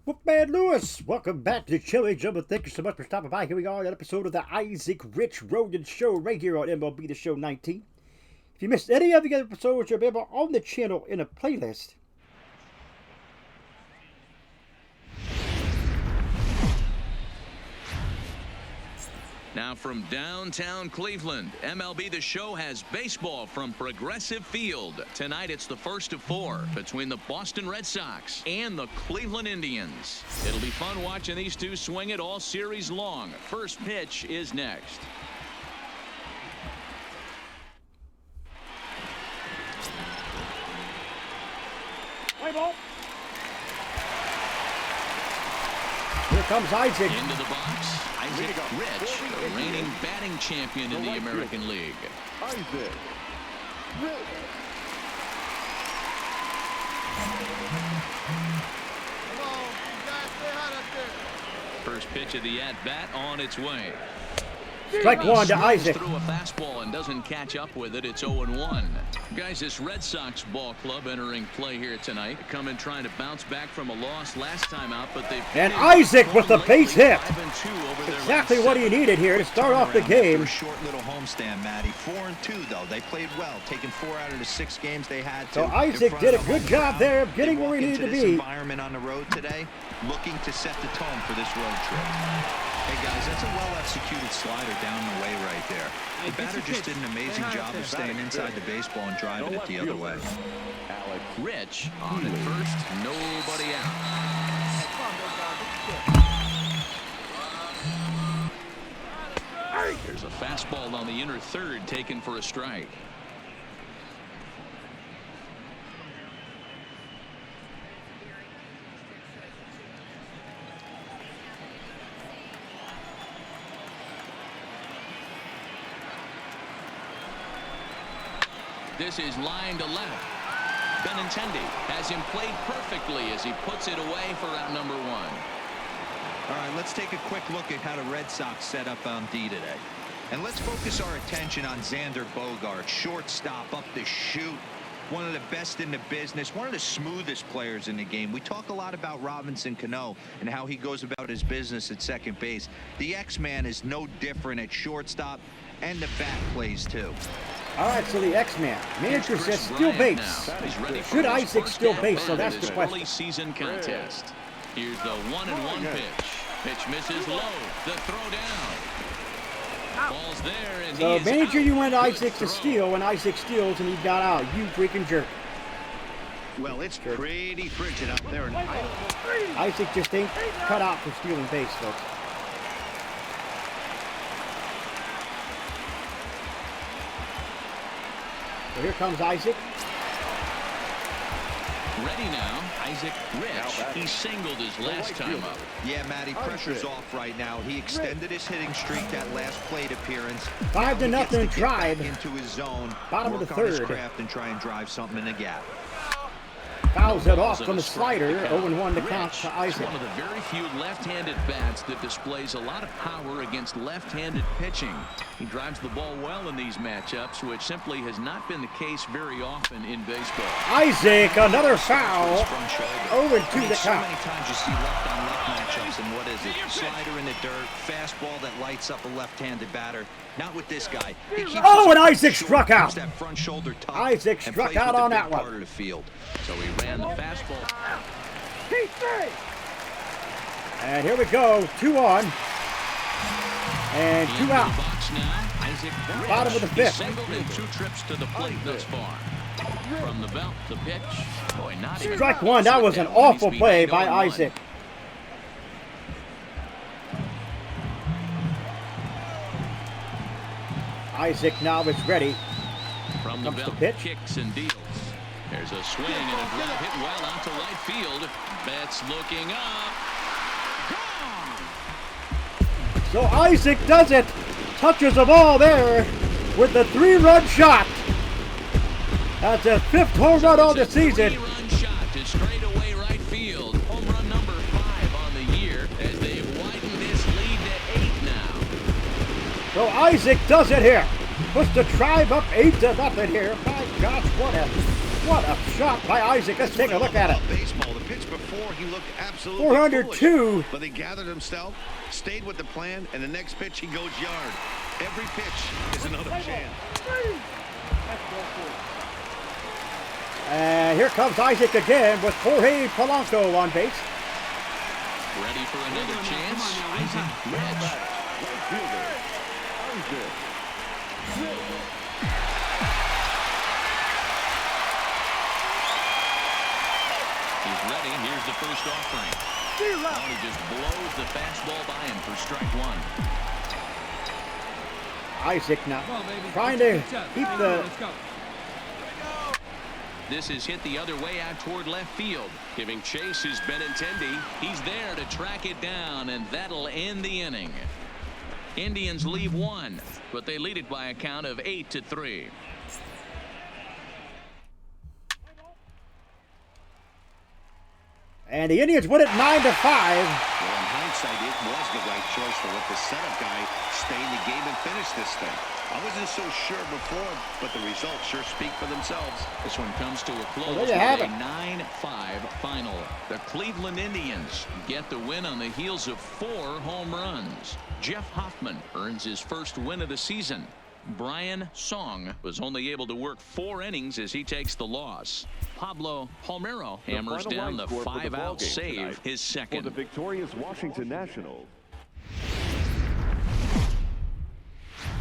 Wolfman Lewis, welcome back to the Chili Jumbo. Thank you so much for stopping by. Here we are, an episode of the Isaac Rich Rogan Show right here on MLB The Show 19. If you missed any of the other episodes, you're available on the channel in a playlist. Now from downtown Cleveland, MLB The Show has baseball from Progressive Field. Tonight it's the first of four between the Boston Red Sox and the Cleveland Indians. It'll be fun watching these two swing it all series long. First pitch is next. Play ball. Here comes Isaac. Into the box. Isaac Rich, the reigning batting champion in the American League. Isaac Rich. First pitch of the at-bat on its way. Strike one to Isaac. Through a fastball and doesn't catch up with it. It's 0-1. Guys, this Red Sox ball club entering play here tonight. Coming trying to bounce back from a loss last time out, but they've and Isaac with the base hit. Exactly what he needed here to start off the game. Short little homestand, Matty. 4-2 though. They played well, taking 4 out of the 6 games they had. So Isaac did a good job there of getting where he needed to be. Environment on the road today, looking to set the tone for this road trip. Hey guys, that's a well-executed slider down the way right there. The batter just did an amazing job of staying inside the baseball and driving it the other way. Rich on at first, nobody out. There's a fastball on the inner third taken for a strike. This is line to left. Benintendi has him played perfectly as he puts it away for out number 1. All right, let's take a quick look at how the Red Sox set up on D today. And let's focus our attention on Xander Bogaerts, shortstop up the chute. One of the best in the business, one of the smoothest players in the game. We talk a lot about Robinson Cano and how he goes about his business at second base. The X-Man is no different at shortstop, and the bat plays too. All right, so the X-Man. Manager says steal base. Should Isaac steal base? So that's the question. Early season contest. Here's the 1-1 pitch. Pitch misses low. The throw down. Ball's there, and so manager, you went Isaac to steal, and Isaac steals, and he got out. You freaking jerk. Well, it's pretty frigid out there. Isaac just ain't cut out for stealing base, folks. So here comes Isaac. Ready now, Isaac Rich. He singled his last time up. Yeah, Matty, pressure's off right now. He extended his hitting streak that last plate appearance. 5-0 Tribe. Into his zone. Bottom of the Work on third. his craft and try and drive something in the gap. Fouls it off from the slider. 0-1 to count to Isaac. One of the very few left-handed bats that displays a lot of power against left-handed pitching. He drives the ball well in these matchups, which simply has not been the case very often in baseball. Isaac, another foul. 0-2 to count. So many times you see left-on-left matchups, and what is it? Slider in the dirt, fastball that lights up a left-handed batter. Not with this guy. Oh, and Isaac struck out. That front shoulder tuck Isaac struck out on that one. Part of the field. So he ran the fastball. And here we go, 2 on. And 2 out. Bottom of the 5th. Singled in 2 trips to the plate thus far. From the belt, the pitch. Boy, not even Strike 1. That was an awful play by Isaac. Isaac now is ready. From the Comes belt, the pitch. kicks and deals. There's a swing and a drive hit well out to right field. Betts looking up. Gone. So Isaac does it. Touches the ball there with the 3-run shot. That's a 5th home run on the season. 3-run shot to straightaway right field. Home run number 5 on the year as they've widened this lead to 8 now. So Isaac does it here. Puts the Tribe up 8-0 here. My gosh, what a shot by Isaac. Let's take a look at it. Baseball, the pitch before, he looked absolutely 402. foolish, but he gathered himself, stayed with the plan, and the next pitch he goes yard. Every pitch is another chance. And here comes Isaac again with Jorge Polanco on base. Ready for another chance. Isaac Rich. Right fielder, Isaac. He's ready. Here's the first offering. Oh, he just blows the fastball by him for strike one. Isaac now trying to keep the... This is hit the other way out toward left field. Giving chase is Benintendi. He's there to track it down, and that'll end the inning. Indians leave one, but they lead it by a count of 8-3. And the Indians win it 9-5. Well, in hindsight, it was the right choice to let the setup guy stay in the game and finish this thing. I wasn't so sure before, but the results sure speak for themselves. This one comes to a close Well, there with you have a it. 9-5 final. The Cleveland Indians get the win on the heels of 4 home runs. Jeff Hoffman earns his first win of the season. Brian Song was only able to work 4 innings as he takes the loss. Pablo Palmeiro hammers down the 5-out save, his For second. the victorious Washington Nationals.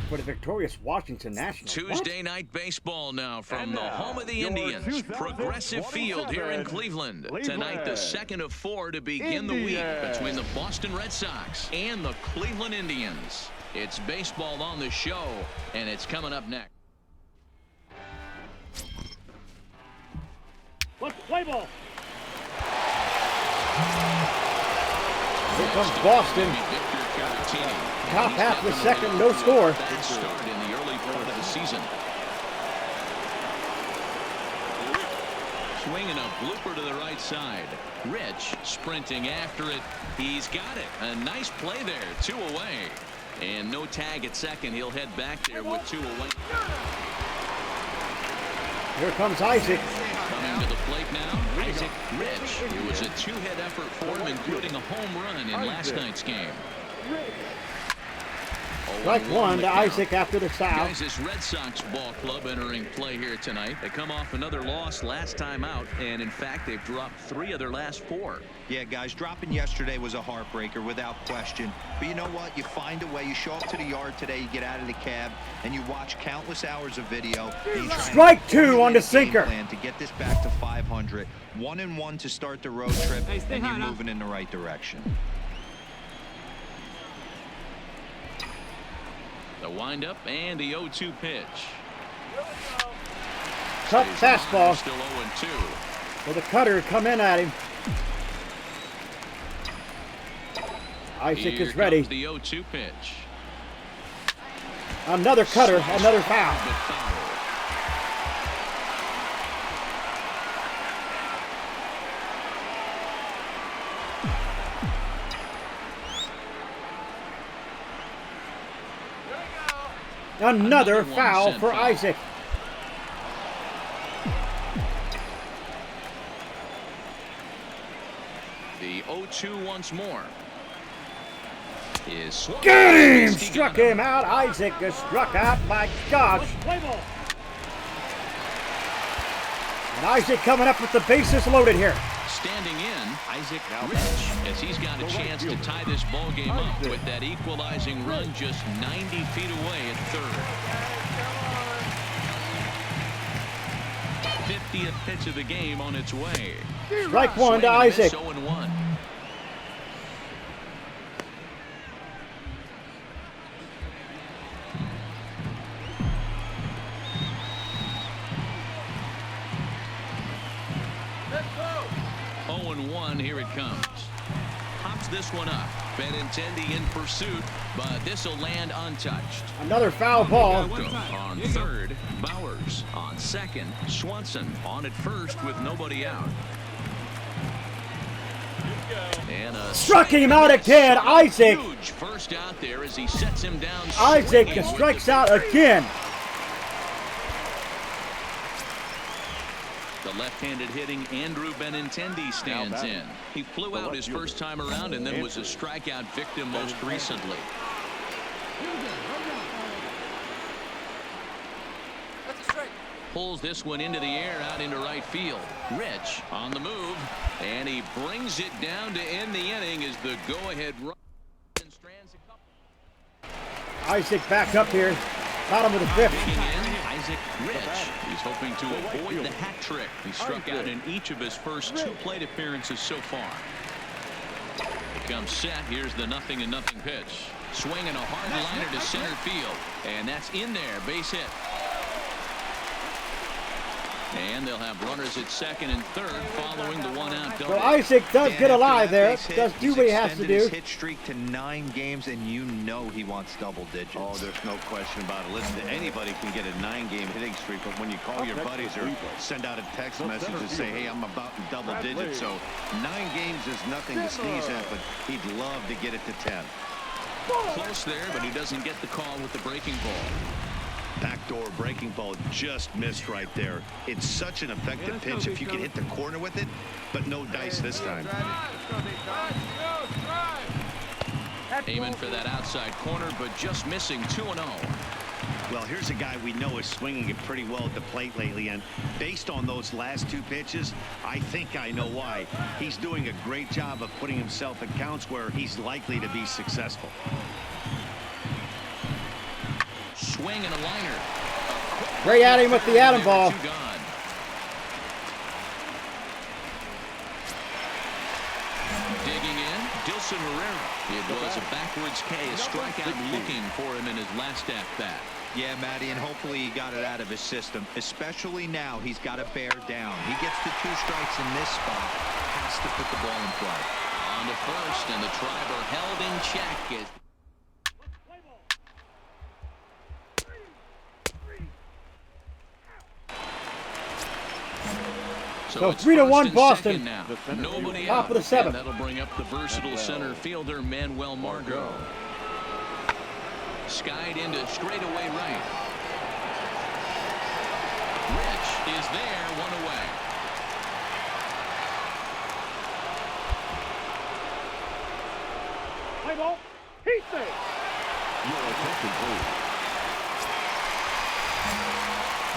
For the victorious Washington Nationals. Tuesday night baseball now from And the now, home of the your Indians. 2027 Progressive Field here in Cleveland. Tonight, the second of 4 to begin the week between the Boston Red Sox and the Cleveland Indians. It's baseball on the show, and it's coming up next. Let's play ball. Here comes Boston. Top half of the second, no score. Bad start in the early part of the season. Swinging a blooper to the right side. Rich sprinting after it. He's got it. A nice play there. 2 away. And no tag at second. He'll head back there with 2 away. Here comes Isaac. Coming to the plate now, Isaac Rich. It was a 2-hit effort for him, including a home run in last night's game. Strike 1 to Isaac after the foul. Guys, this Red Sox ball club entering play here tonight. They come off another loss last time out, and in fact, they've dropped 3 of their last 4. Yeah, guys, dropping yesterday was a heartbreaker without question. But you know what? You find a way. You show up to the yard today, you get out of the cab, and you watch countless hours of video. Strike 2 on the sinker. Plan to get this back to 500. 1-1 to start the road trip, and you're moving in the right direction. The windup and the 0-2 pitch. Cut fastball. Still 0-2. With a cutter come in at him. Isaac Here is ready. comes the 0-2 pitch. Another cutter, another foul. But foul. Another one foul sent for foul. Isaac. The 0-2 once more. Is swung. Get him! He Struck got him out. Isaac is struck out. My gosh. And Isaac coming up with the bases loaded here. Standing in, Isaac Rich, as he's got a chance to tie this ball game up with that equalizing run just 90 feet away at third. 50th pitch of the game on its way. Strike 1 to Swing and a miss, Isaac. 0-1. Here it comes. Pops this one up. Benintendi in pursuit, but this will land untouched. Another foul ball. Malcolm on third. Bowers on second. Swanson on at first with nobody out. And Struck him out again. Isaac. Huge first out there as he sets him down. Isaac swinging strikes with the out again. The Left-handed hitting Andrew Benintendi stands in. He flew out his first time around and then was a strikeout victim most recently. Pulls this one into the air out into right field. Rich on the move, and he brings it down to end the inning as the go-ahead run. Issac back up here. Bottom of the fifth. Isaac Rich. He's hoping to avoid the hat trick. He struck out in each of his first 2 plate appearances so far. Comes set. Here's the 0-0 pitch. Swinging a hard liner to center field. And that's in there. Base hit. And they'll have runners at second and third following the one-out double. So Issac does get alive there. Does do what he has to do. His hit streak to 9 games, and you know he wants double digits. Oh, there's no question about it. Listen, anybody can get a 9-game hitting streak, but when you call your buddies or send out a text message and say, hey, I'm about in double digits, so 9 games is nothing to sneeze at, but he'd love to get it to 10. Close there, but he doesn't get the call with the breaking ball. Backdoor breaking ball just missed right there. It's such an effective pitch if you can hit the corner with it, but no dice this time. Aiming for that outside corner, but just missing 2-0. Well, here's a guy we know is swinging it pretty well at the plate lately, and based on those last 2 pitches, I think I know why. He's doing a great job of putting himself in counts where he's likely to be successful. Swing and a liner. Right at him with the atom ball. Digging in, Dilson Herrera. It was a backwards K, a strikeout looking for him in his last at-bat. Yeah, Matty, and hopefully he got it out of his system. Especially now, he's got to bear down. He gets the 2 strikes in this spot. Has to put the ball in play. On to first, and the Triber held in check. So 3-1 Boston. Now. Nobody Top of the 7th. That'll bring up the versatile center fielder Manuel Margot. Skied into straightaway right. Rich is there, 1 away. Play ball. Heat there. Your attention, please.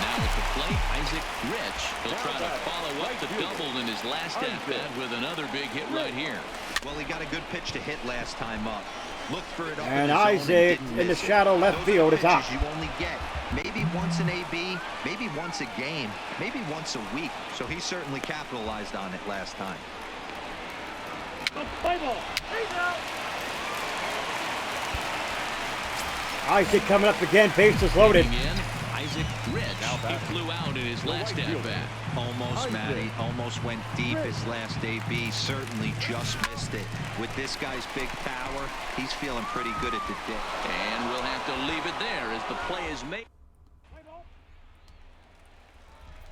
Now at the plate, Isaac Rich. He'll try to follow up the double in his last at-bat with another big hit right here. Well, he got a good pitch to hit last time up. Look for it up And in his zone Isaac and in the miss it. shadow left Those field are is out. pitches you only get maybe once an AB, maybe once a game, maybe once a week. So he certainly capitalized on it last time. Play ball. Isaac coming up again, bases loaded. Digging in, Isaac Rich. He flew out in his last at-bat. Almost, Matty. Almost went deep his last AB. Certainly just missed it. With this guy's big power, he's feeling pretty good at the dip. And we'll have to leave it there as the play is made.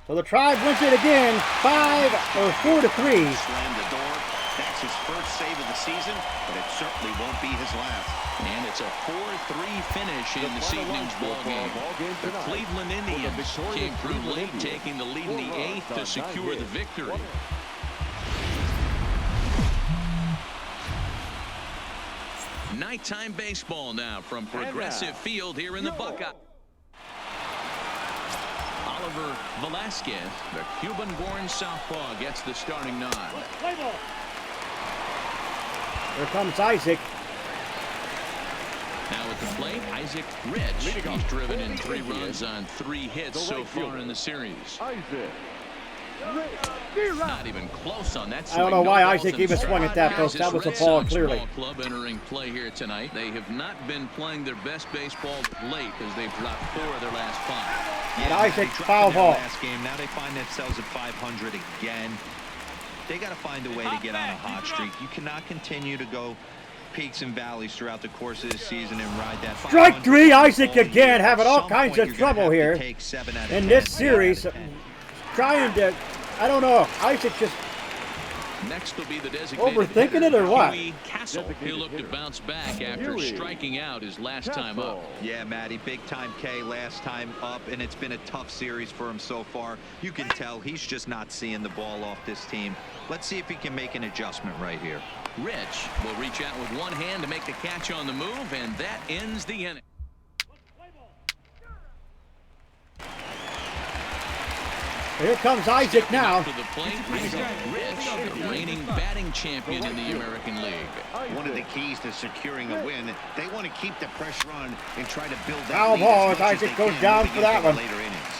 So the Tribe wins it again, 4-3. Slammed the door. That's his first save of the season, but it certainly won't be his last. And it's a 4-3 finish in this evening's ball game. The Cleveland Indians came through late, taking the lead in the 8th to secure the victory. Nighttime baseball now from Progressive Field here in the Buckeye. Oliver Velasquez, the Cuban-born southpaw, gets the starting nod. Here comes Isaac. Now at the plate, Isaac Rich. He's driven in 3 runs on 3 hits so far in the series. Not even close on that. I don't know why Isaac even swung at that, though. That was a ball, clearly. Ball club entering play here tonight. They have not been playing their best baseball late as they've dropped 4 of their last 5. And Isaac foul ball. Last game, now they find themselves at 500 again. They got to find a way to get on a hot streak. You cannot continue to go peaks and valleys throughout the course of the season and ride that. Strike 3, Isaac again, having all kinds of trouble here in this series. Trying to, I don't know, Isaac just Next will be the designated Overthinking it or what? Huey Castle. He'll look to bounce back after striking out his last time up. Yeah, Matty, big time K last time up, and it's been a tough series for him so far. You can tell he's just not seeing the ball off this team. Let's see if he can make an adjustment right here. Rich will reach out with one hand to make the catch on the move, and that ends the inning. Here comes Isaac now. To the plate, Isaac Rich, the reigning batting champion in the American League. One of the keys to securing a win, they want to keep the pressure on and try to build that Foul lead ball as as much Isaac they goes can down moving for that into the one. later innings.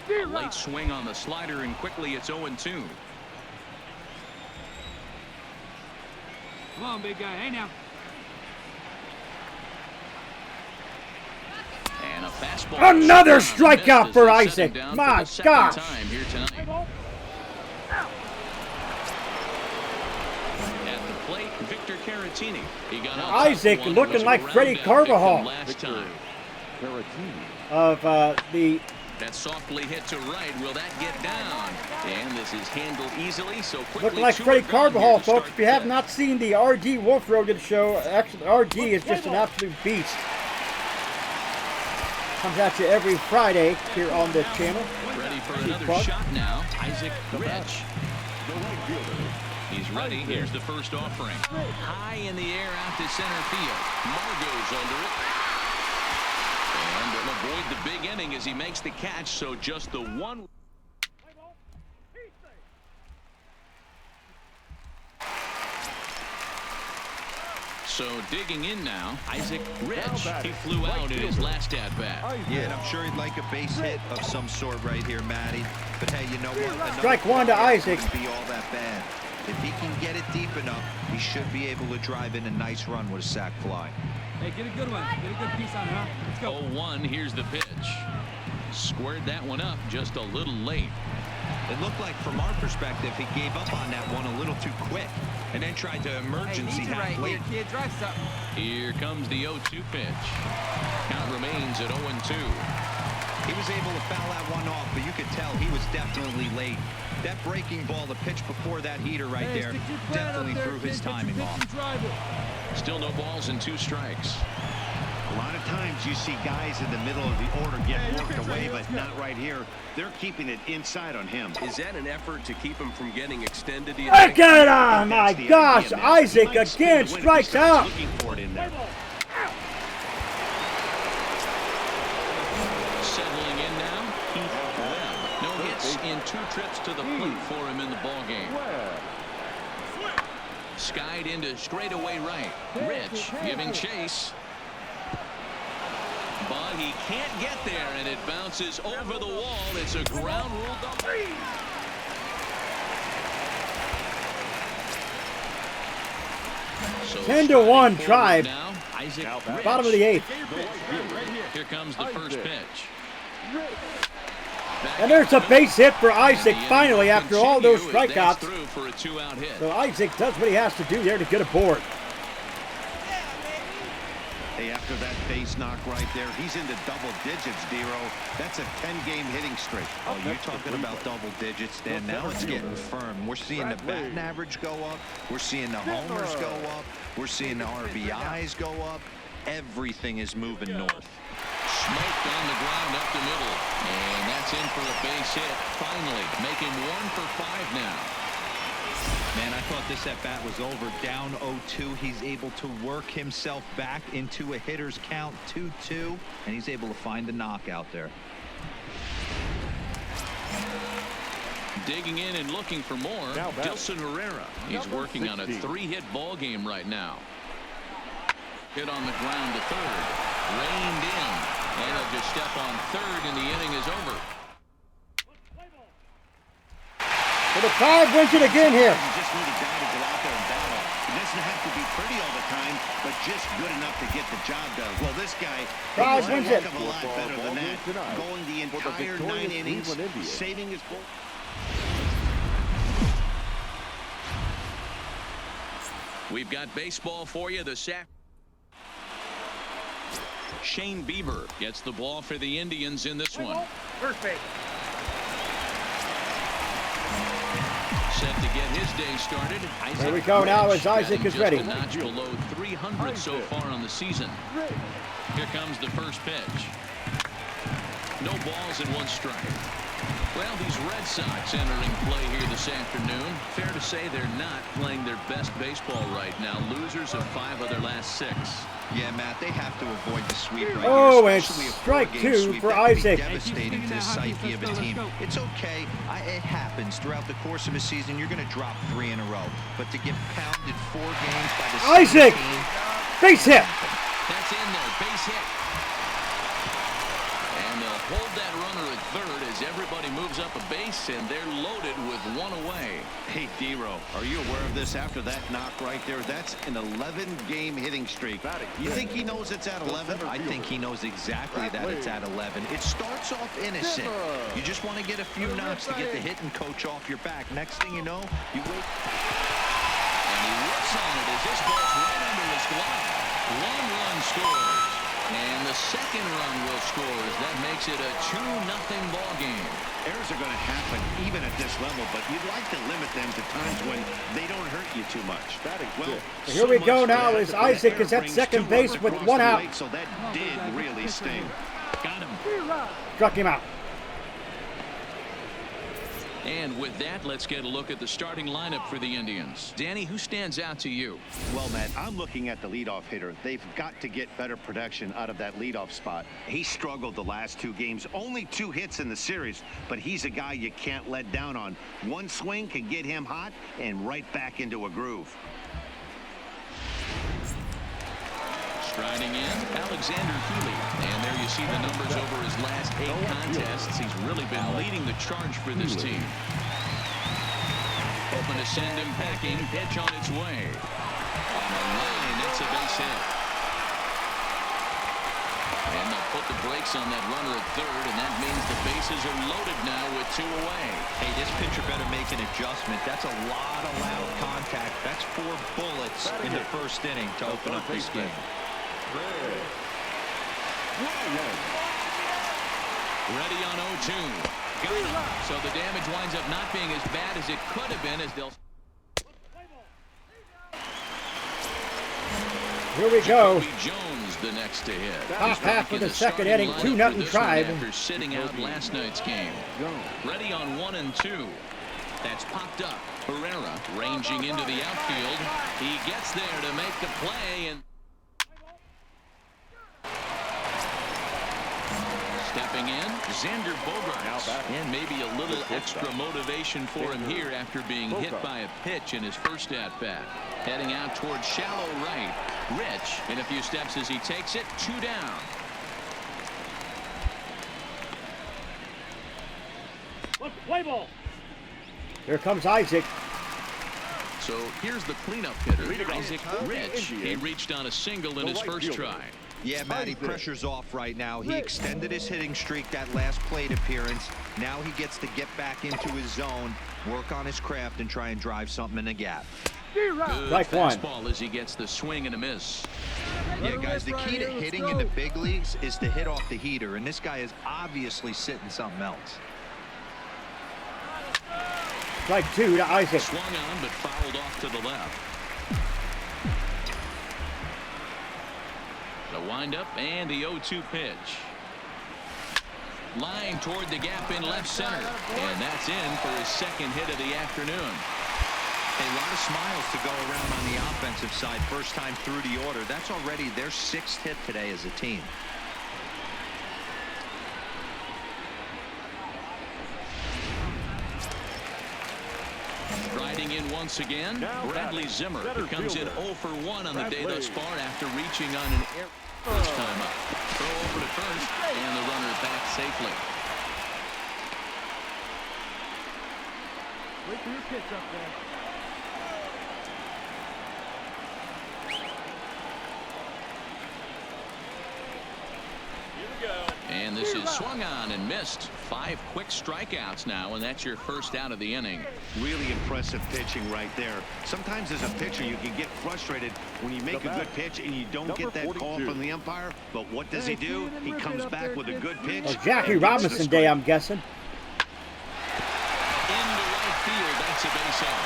A late swing on the slider, and quickly it's 0-2. Come on, big guy. Hey, now. And a fastball. Another strikeout for Isaac. My gosh. Time here tonight. At the plate, Victor Caratini. He got out Isaac one, looking was a like Freddie round-out victim Carvajal. last time. Of the That softly hit to right. Will that get down? And this is handled easily, so quickly. looking like two Freddie are gone here Carvajal, to folks. start If you have the not seen the RD Wolf Rogan show, actually RD is just an absolute beast. Comes at you every Friday here on the channel. ready for another Plug. shot now. Isaac Rich. He's ready. Here's the first offering. High in the air out to center field. Margot's under it. And will avoid the big inning as he makes the catch, so just the one. So digging in now, Isaac Rich. He flew out in his last at-bat. Yeah, and I'm sure he'd like a base hit of some sort right here, Matty. But hey, you know what? Another Strike one to fly Isaac. wouldn't be all that bad. If he can get it deep enough, he should be able to drive in a nice run with a sac fly. Hey, get a good one. Get a good piece on it, huh? Let's go. 0-1, here's the pitch. Squared that one up just a little late. It looked like, from our perspective, he gave up on that one a little too quick and then tried to emergency half late. Kid, drive something. Here comes the 0-2 pitch. Count remains at 0-2. He was able to foul that one off, but you could tell he was definitely late. That breaking ball, the pitch before that heater right there, definitely threw his timing off. Still no balls and 2 strikes. A lot of times you see guys in the middle of the order get worked away, but not right here. They're keeping it inside on him. Is that an effort to keep him from getting extended? Look at him! My gosh, Isaac again strikes out. Looking for it in there. Settling in now, Keith Webb. No hits in 2 trips to the plate for him in the ballgame. Skied into straightaway right. Rich giving chase. But he can't get there, and it bounces over the wall. It's a ground rule double. So 10-1 Tribe. now, Isaac Rich. Bottom of the 8th. Here comes the first pitch. And there's a base hit for Isaac finally after all those strikeouts. Through for a 2-out hit. So Isaac does what he has to do there to get aboard. Hey, after that base knock right there, he's into double digits, Dero. That's a 10-game hitting streak. Oh, you're talking about double digits, Dan. Now it's getting firm. We're seeing the batting average go up. We're seeing the homers go up. We're seeing the RBIs go up. Everything is moving north. Smoked on the ground up the middle. And that's in for a base hit. Finally, making 1 for 5 now. Man, I thought this at-bat was over. Down 0-2. He's able to work himself back into a hitter's count, 2-2, and he's able to find a knockout there. Digging in and looking for more, Dilson Herrera. He's working on a 3-hit ball game right now. Hit on the ground to third. Reined in. And he'll just step on third, and the inning is over. So the Tribe wins it again here. You just need a guy to go out there and battle. It doesn't have to be pretty all the time, but just good enough to get the job done. Well, this guy Tribe is a wins heck it. of a lot better than that. Going the entire 9 innings, saving his ball. We've got baseball for you this afternoon. Shane Bieber gets the ball for the Indians in this one. First base. Set to get his day started. There we go now as Isaac is ready. A notch below 300 so far on the season. Here comes the first pitch. No balls and 1 strike. Well, these Red Sox entering play here this afternoon. Fair to say they're not playing their best baseball right now. Losers of 5 of their last 6. Yeah, Matt, they have to avoid the sweep right Oh, here, and especially a strike 4-game 2 sweep. for That could be Isaac. devastating to the psyche of a team. It's okay. It happens throughout the course of a season. You're going to drop 3 in a row. But to get pounded 4 games by the Isaac! same team, Base hit! That's in there. Base hit. And they'll hold that runner at third as everybody moves up a base, and they're loaded with 1 away. Hey, D-Row, are you aware of this after that knock right there? That's an 11-game hitting streak. You think he knows it's at 11? I think he knows exactly that it's at 11. It starts off innocent. You just want to get a few knocks to get the hitting coach off your back. Next thing you know, you wait. And he whips on it as this ball's right under his glove. 1 run scores. And the second run will score as that makes it a 2-0 ball game. Errors are going to happen even at this level, but you'd like to limit them to times when they don't hurt you too much. Well, Here we go now as Isaac is at second base with 1 out. So that did really sting. Got him. Struck him out. And with that, let's get a look at the starting lineup for the Indians. Danny, who stands out to you? Well, Matt, I'm looking at the leadoff hitter. They've got to get better production out of that leadoff spot. He struggled the last 2 games. Only 2 hits in the series, but he's a guy you can't let down on. 1 swing can get him hot and right back into a groove. Striding in, Alexander Healy. And there you see the numbers over his last 8 contests. He's really been leading the charge for this team. Hoping to send him packing. Pitch on its way. On the line, it's a base hit. And they'll put the brakes on that runner at third, and that means the bases are loaded now with 2 away. Hey, this pitcher better make an adjustment. That's a lot of loud contact. That's 4 bullets in the first inning to open up this game. Ready on 0-2. Got him. So the damage winds up not being as bad as it could have been as they'll... Here we go. Jones the next to hit. Top half of the second inning, 2-0 Tribe. After sitting out last night's game. Ready on 1 and 2. That's popped up. Herrera ranging into the outfield. He gets there to make the play and stepping in, Xander Bogaerts, and maybe a little extra motivation for him here after being hit by a pitch in his first at-bat. Heading out towards shallow right. Rich in a few steps as he takes it. 2 down. Play ball. Here comes Isaac. So here's the cleanup hitter, Isaac Rich. He reached on a single in his first try. Yeah, Matty, pressure's off right now. He extended his hitting streak that last plate appearance. Now he gets to get back into his zone, work on his craft, and try and drive something in the gap. Good Strike 1. fastball as he gets the swing and a miss. Yeah, guys, the key to hitting in the big leagues is to hit off the heater, and this guy is obviously sitting something else. Strike 2 to Isaac. Swung on, but fouled off to the left. The windup and the 0-2 pitch. Line toward the gap in left center. And that's in for his second hit of the afternoon. A lot of smiles to go around on the offensive side. First time through the order. That's already their 6th hit today as a team. Riding in once again, Bradley Zimmer, who comes in 0 for 1 on the day thus far after reaching on an air first time up. Throw over to first, and the runner back safely. Wait for your pitch up there. And this is swung on and missed. 5 quick strikeouts now, and that's your first out of the inning. Really impressive pitching right there. Sometimes as a pitcher you can get frustrated when you make a good pitch and you don't get that call from the umpire. But what does he do? He comes back with a good pitch. Well, Jackie Robinson Day, I'm guessing. Into right field, that's a base hit.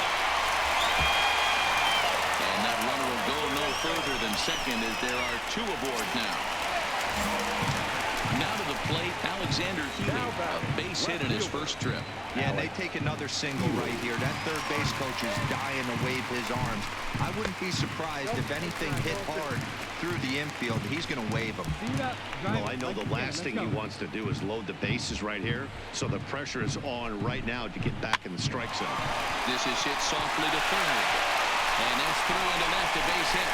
And that runner will go no further than second as there are 2 aboard now. Now to the plate, Alexander Healy, a base hit in his first trip. Yeah, they take another single right here. That third base coach is dying to wave his arms. I wouldn't be surprised if anything hit hard through the infield. He's going to wave them. Well, I know the last thing he wants to do is load the bases right here. So the pressure is on right now to get back in the strike zone. This is hit softly to third. And that's through into left, a base hit.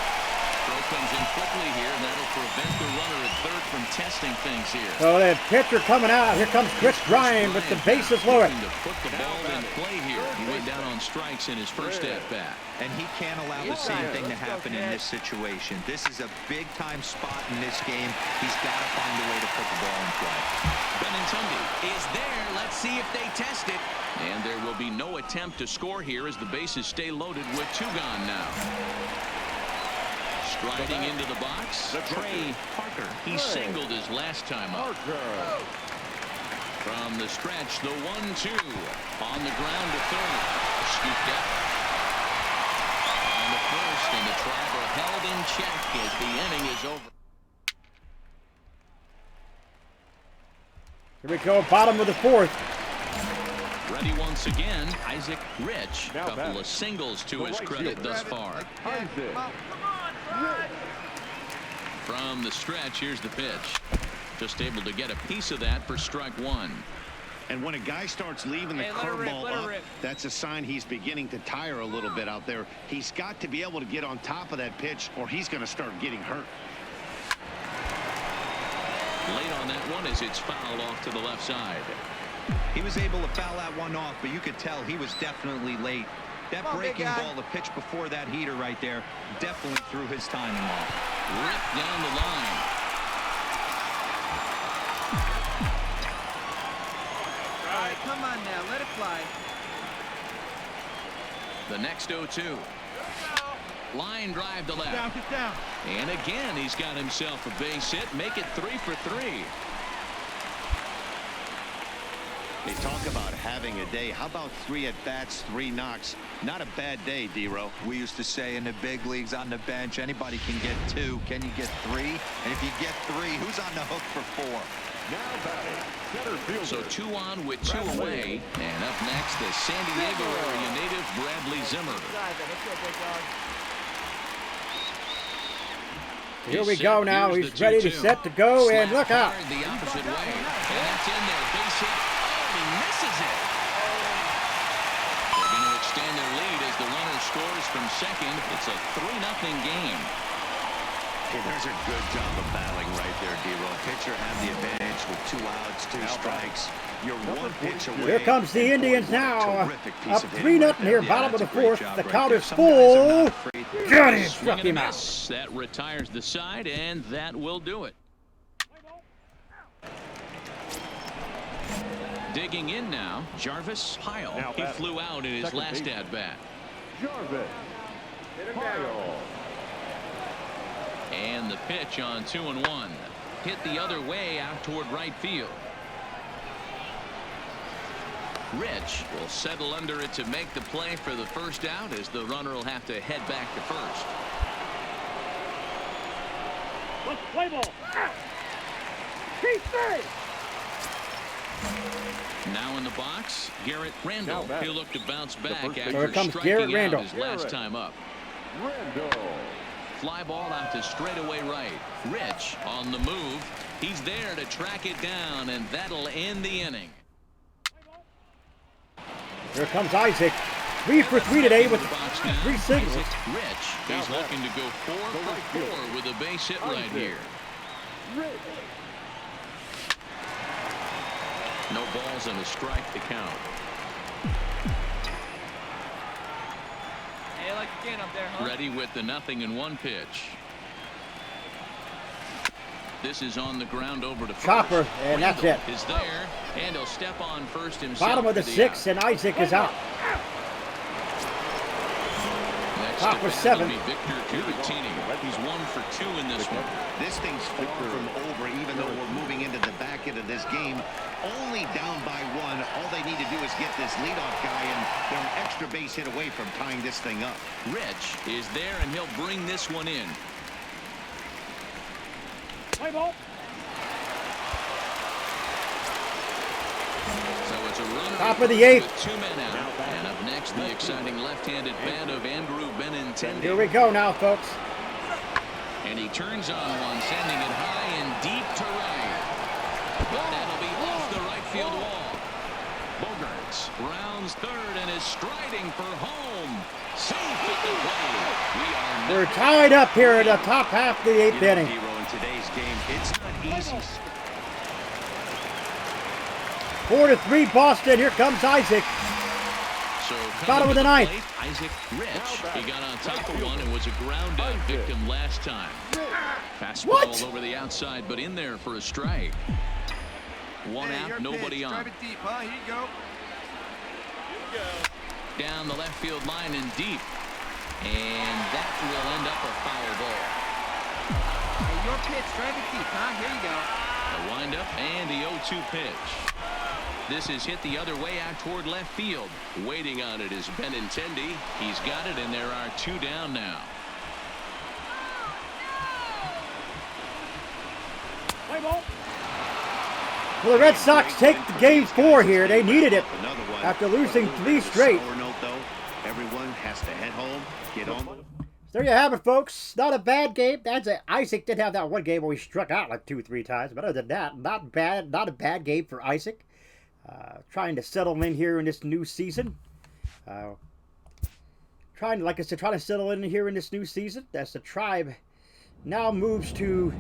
Throw comes in quickly here, and that'll prevent the runner at third from testing things here. So the pitcher coming out. Here comes Chris Bryant with the bases loaded. To put the ball in play here. He went down on strikes in his first at-bat. And he can't allow the same thing to happen in this situation. This is a big-time spot in this game. He's got to find a way to put the ball in play. Benintendi is there. Let's see if they test it. And there will be no attempt to score here as the bases stay loaded with 2 gone now. Striding into the box, Trey Parker. He singled his last time up. From the stretch, the 1-2 on the ground to third. Scooped up on the first, and the Tribe are held in check as the inning is over. Here we go, bottom of the 4th. Ready once again, Isaac Rich. Couple of singles to his credit thus far. From the stretch, here's the pitch. Just able to get a piece of that for strike 1. And when a guy starts leaving the curveball up, that's a sign he's beginning to tire a little bit out there. He's got to be able to get on top of that pitch or he's going to start getting hurt. Late on that one as it's fouled off to the left side. He was able to foul that one off, but you could tell he was definitely late. That breaking ball, the pitch before that heater right there, definitely threw his timing off. Ripped down the line. All right, come on now, let it fly. The next 0-2. Line drive to left. Get down. And again, he's got himself a base hit. Make it 3 for 3. They talk about having a day. How about 3 at-bats, 3 knocks? Not a bad day, D-Row. We used to say in the big leagues on the bench, anybody can get 2. Can you get 3? And if you get 3, who's on the hook for 4? Now batting, center fielder. So 2 on with 2 away. And up next, the San Diego area native Bradley Zimmer. Here we go now. He's ready to set to go, and look out. The opposite way. And that's in there. Base hit. Oh, he misses it. They're going to extend their lead as the runner scores from second. It's a 3-0 game. Okay, there's a good job of battling right there, D-Row. Pitcher had the advantage with 2 outs, 2 strikes. You're 1 pitch away. Here comes the Indians now. Terrific piece Up of hitting 3-0 right there. here, Yeah, bottom of that's the a great 4th. job The right count there. is Some guys are not full. afraid. Got him. Swing Struck and him a out. miss. That retires the side, and that will do it. Digging in now, Jarvis Pyle. Now He batting. flew out in his Second last base. at-bat. Jarvis. Pyle. And the pitch on 2-1. Hit the other way out toward right field. Rich will settle under it to make the play for the first out as the runner will have to head back to first. Let's play ball. Keep safe. Now in the box, Garrett Randall. Now batting. He'll look to bounce back first after baseman. Here comes striking Garrett out Randall. his last Garrett. time up. Randall. Fly ball out to straightaway right. Rich on the move. He's there to track it down, and that'll end the inning. Here comes Isaac. 3 for 3 today with In the box now, 3 singles. Isaac Rich. He's Now looking to go 4 for 4 with a base hit right Isaac. here. Rich. No balls and a strike to count. Hey, like again up there, huh? Ready with the 0-1 pitch. This is on the ground over to Chopper, first. and that's it. Is there, and he'll step on first himself. Bottom of the for sixth, out. and Isaac is out. Next Top to for bat 7. will be Victor Caratini. He's 1 for 2 in this one. This thing's far from over, even though we're moving into the back end of this game. Only down by 1. All they need to do is get this leadoff guy, and they're an extra base hit away from tying this thing up. Rich is there, and he'll bring this one in. Play ball. So it's a runner Top of the 8th. with 2 men out. And up next, the exciting left-handed bat of Andrew Benintendi. Here we go now, folks. And he turns on one, sending it high and deep to right. But that'll be off the right field wall. Bogarts rounds third and is striding for home. Safe at the plate. We're tied up here in the top half of the 8th inning. Hero, in today's game, it's not easy. 4-3 Boston. Here comes Isaac. So Bottom of the 9th. Isaac Rich. He got on top of one and was a ground out victim last time. Fastball What? over the outside, but in there for a strike. One out, nobody on. Drive it deep, huh? Here you go. Down the left field line and deep. And that will end up a foul ball. Hey, your pitch. Drive it deep, huh? Here you go. A windup and the 0-2 pitch. This is hit the other way out toward left field. Waiting on it is Benintendi. He's got it, and there are 2 down now. Play ball. Well, the Red Sox take the game 4 here. They needed it Another one. after losing 3 straight. Sour note, though. Everyone has to head home, get on. There you have it, folks. Not a bad game. Isaac did have that one game where he struck out like 2-3 times. But other than that, not bad. Not a bad game for Isaac. Trying to settle in here in this new season. Trying to settle in here in this new season. As the Tribe now moves to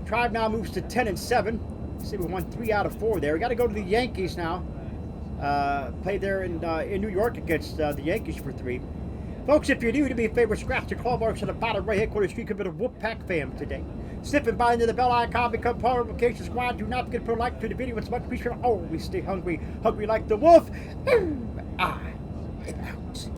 10-7. See, we won 3 out of 4 there. We got to go to the Yankees now. Play there in New York against the Yankees for 3. Folks, if you're new to me, favorite, scratch the claw marks on the bottom right-hand corner screen. Commit a Wolfpack fam today. Snip and bind to the bell icon. Become part of the Vacation Squad. Do not forget to put a like to the video. It's much appreciated. Always stay hungry. Hungry like the wolf. I am out.